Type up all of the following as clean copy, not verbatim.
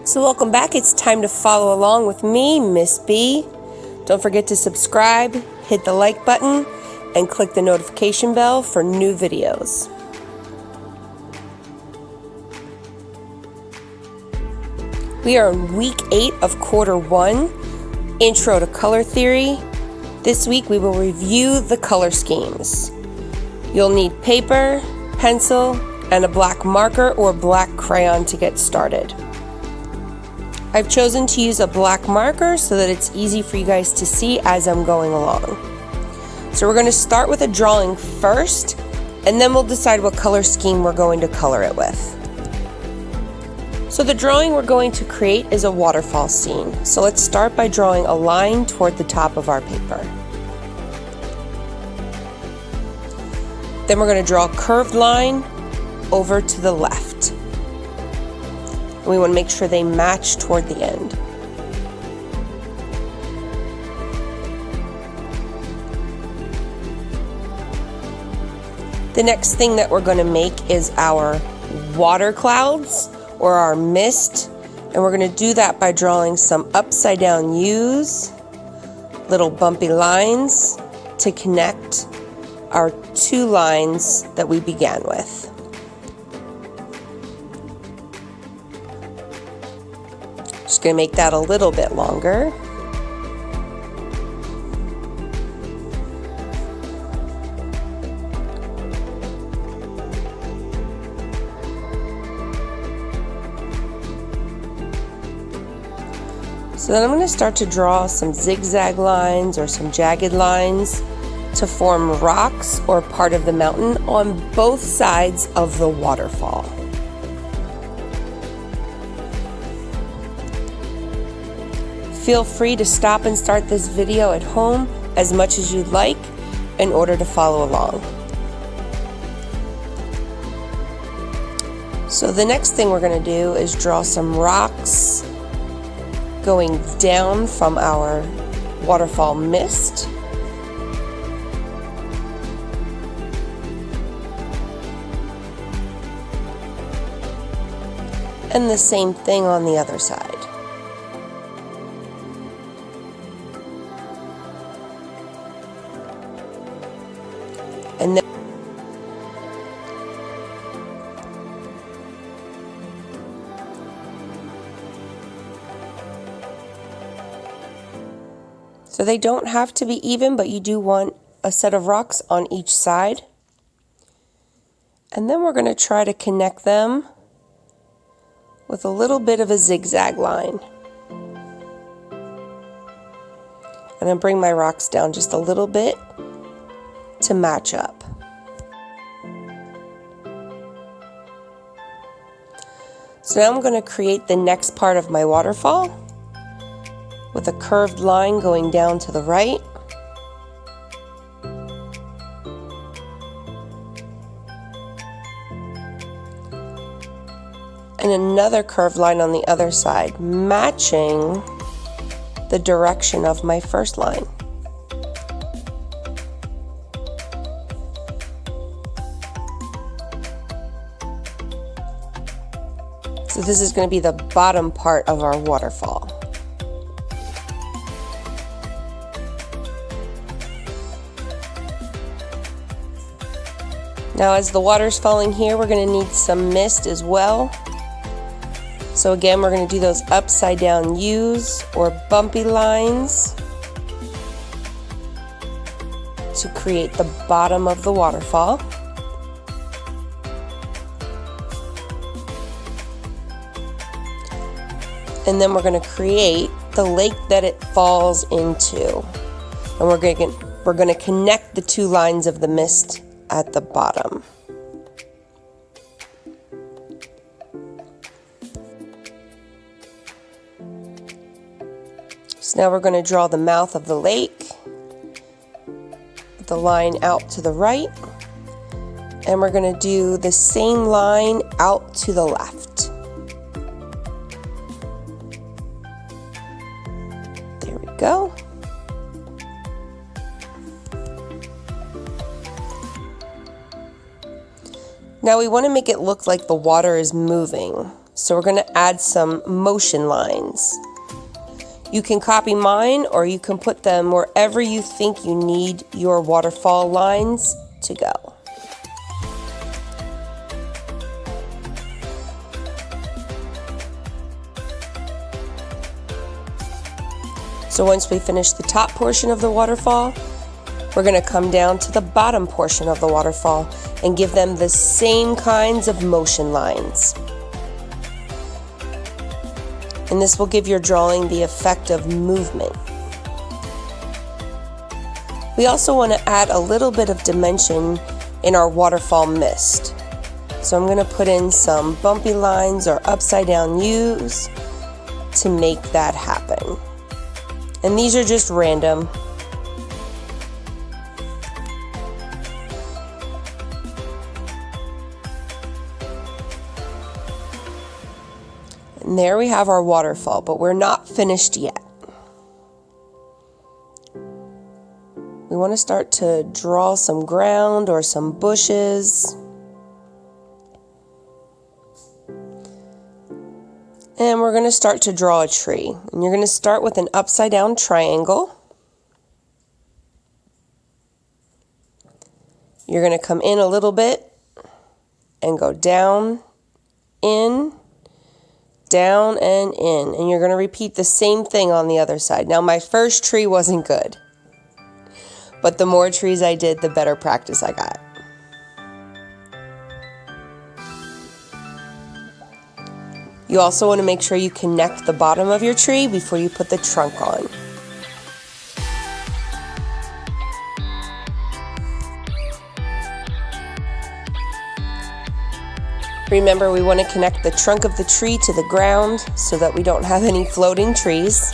So welcome back. It's time to follow along with me, Miss B. Don't forget to subscribe, hit the like button, and click the notification bell for new videos. We are in week 8 of quarter 1, Intro to Color Theory. This week we will review the color schemes. You'll need paper, pencil, and a black marker or black crayon to get started. I've chosen to use a black marker so that it's easy for you guys to see as I'm going along. So we're going to start with a drawing first, and then we'll decide what color scheme we're going to color it with. So the drawing we're going to create is a waterfall scene. So let's start by drawing a line toward the top of our paper. Then we're going to draw a curved line over to the left. We want to make sure they match toward the end. The next thing that we're going to make is our water clouds or our mist, and we're going to do that by drawing some upside down U's, little bumpy lines to connect our 2 lines that we began with. Just going to make that a little bit longer. So then I'm going to start to draw some zigzag lines or some jagged lines to form rocks or part of the mountain on both sides of the waterfall. Feel free to stop and start this video at home as much as you'd like in order to follow along. So the next thing we're going to do is draw some rocks going down from our waterfall mist. And the same thing on the other side. And then so they don't have to be even, but you do want a set of rocks on each side. And then we're going to try to connect them with a little bit of a zigzag line. And I'll bring my rocks down just a little bit to match up. So now I'm going to create the next part of my waterfall with a curved line going down to the right. And another curved line on the other side, matching the direction of my first line. So this is going to be the bottom part of our waterfall. Now as the water's falling here, we're going to need some mist as well. So again, we're going to do those upside down U's or bumpy lines to create the bottom of the waterfall. And then we're going to create the lake that it falls into. And we're going to connect the 2 lines of the mist at the bottom. So now we're going to draw the mouth of the lake, the line out to the right, and we're going to do the same line out to the left. There we go. Now we want to make it look like the water is moving. So we're going to add some motion lines. You can copy mine, or you can put them wherever you think you need your waterfall lines to go. So once we finish the top portion of the waterfall, we're going to come down to the bottom portion of the waterfall and give them the same kinds of motion lines. And this will give your drawing the effect of movement. We also want to add a little bit of dimension in our waterfall mist. So I'm going to put in some bumpy lines or upside down U's to make that happen. And these are just random. And there we have our waterfall, but we're not finished yet. We want to start to draw some ground or some bushes. And we're going to start to draw a tree. And you're going to start with an upside down triangle. You're going to come in a little bit and go down, in, down, and in. And you're going to repeat the same thing on the other side. Now, my first tree wasn't good, but the more trees I did, the better practice I got. You also want to make sure you connect the bottom of your tree before you put the trunk on. Remember, we want to connect the trunk of the tree to the ground so that we don't have any floating trees.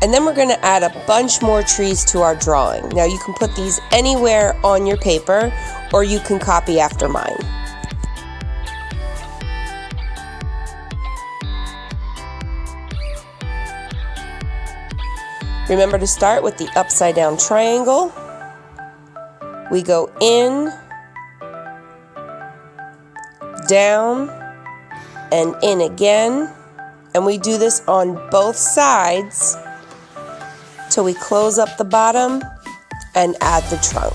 And then we're going to add a bunch more trees to our drawing. Now you can put these anywhere on your paper, or you can copy after mine. Remember to start with the upside down triangle. We go in, down, and in again. And we do this on both sides till we close up the bottom and add the trunk.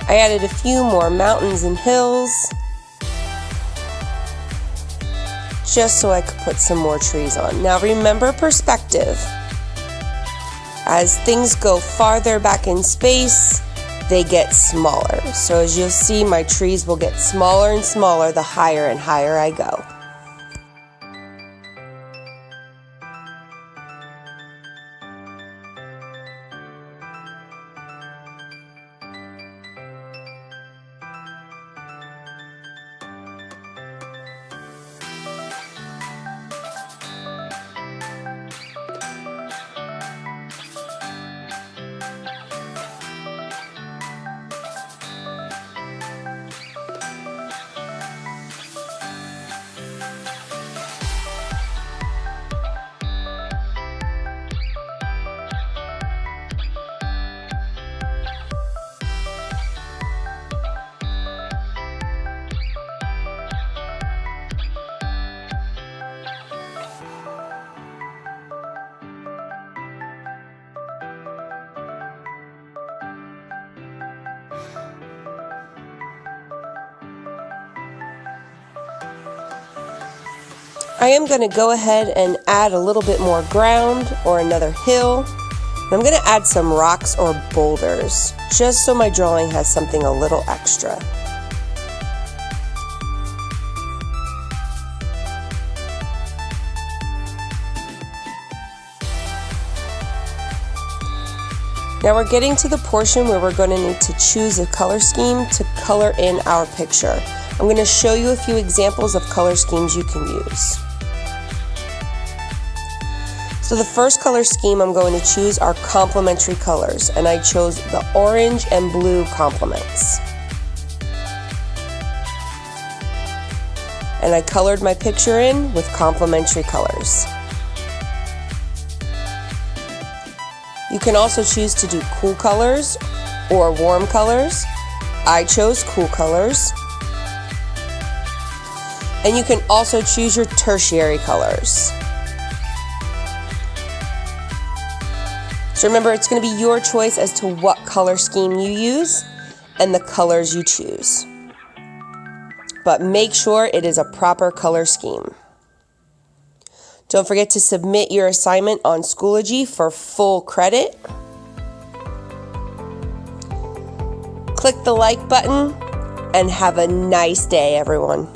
I added a few more mountains and hills just so I could put some more trees on. Now remember perspective. As things go farther back in space, they get smaller. So as you'll see, my trees will get smaller and smaller the higher and higher I go. I am going to go ahead and add a little bit more ground or another hill. And I'm going to add some rocks or boulders, just so my drawing has something a little extra. Now we're getting to the portion where we're going to need to choose a color scheme to color in our picture. I'm going to show you a few examples of color schemes you can use. So the first color scheme I'm going to choose are complementary colors, and I chose the orange and blue complements. And I colored my picture in with complementary colors. You can also choose to do cool colors or warm colors. I chose cool colors. And you can also choose your tertiary colors. So remember, it's going to be your choice as to what color scheme you use and the colors you choose. But make sure it is a proper color scheme. Don't forget to submit your assignment on Schoology for full credit. Click the like button and have a nice day, everyone.